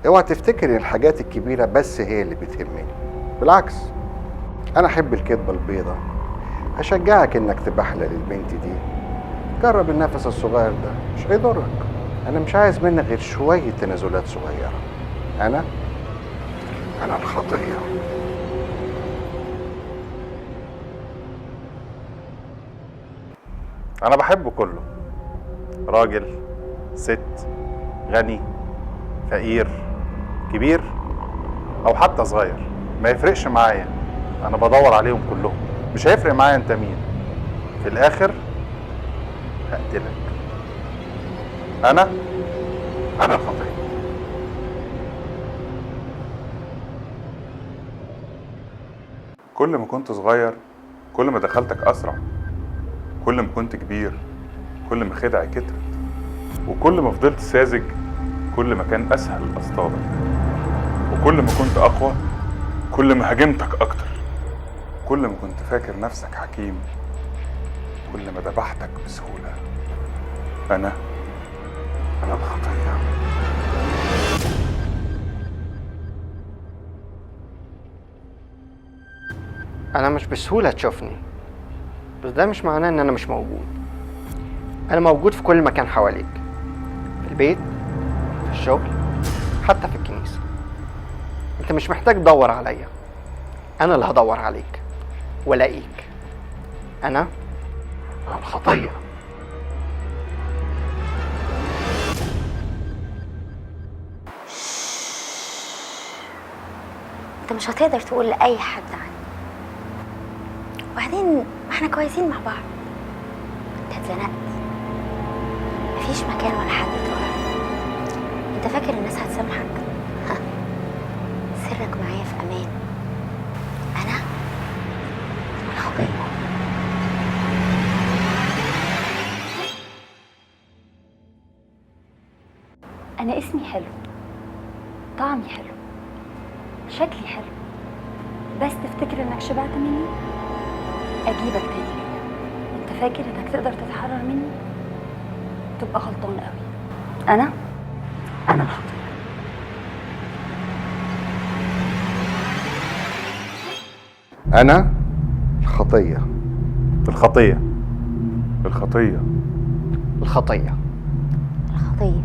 اوعى تفتكر ان الحاجات الكبيرة بس هي اللي بتهمني، بالعكس انا احب الكدبة البيضة. اشجعك انك تبحلل البنت دي، جرب النفس الصغير ده مش هيضرك. انا مش عايز منك غير شوية تنازلات صغيرة. انا الخطية. انا بحبه كله، راجل، ست، غني، فقير، كبير او حتى صغير، ما يفرقش معايا. انا بدور عليهم كلهم، مش هيفرق معايا انت مين. في الاخر هقتلك. انا الخطية. كل ما كنت صغير كل ما دخلتك اسرع، كل ما كنت كبير كل ما خدعي كترت، وكل ما فضلت ساذج كل ما كان اسهل اصطادك، وكل ما كنت اقوى كل ما هاجمتك اكتر، كل ما كنت فاكر نفسك حكيم كل ما ذبحتك بسهولة. انا الخطية. انا مش بسهولة تشوفني، بس ده مش معناه ان انا مش موجود. انا موجود في كل مكان حواليك، في البيت، في الشغل، حتى في الكنيسة. انت مش محتاج تدور عليا، انا اللي هدور عليك والاقيك. انا الخطية. انت مش هتقدر تقول لأي حد عني، وبعدين ما احنا كويسين مع بعض. انت اتزنقت، مفيش مكان ولا حد تروح. انت فاكر الناس هتسامحك؟ ها. سرك معايا في امان. انا الخطية. أنا اسمي حلو، طعمي حلو، شكلي حلو، بس تفتكر إنك شبعت مني؟ أجيبك تاني ليا. أنت فاكر إنك تقدر تتحرر مني؟ تبقى غلطان قوي. أنا الخطية. انا الخطية. الخطية. الخطية. الخطية. الخطية.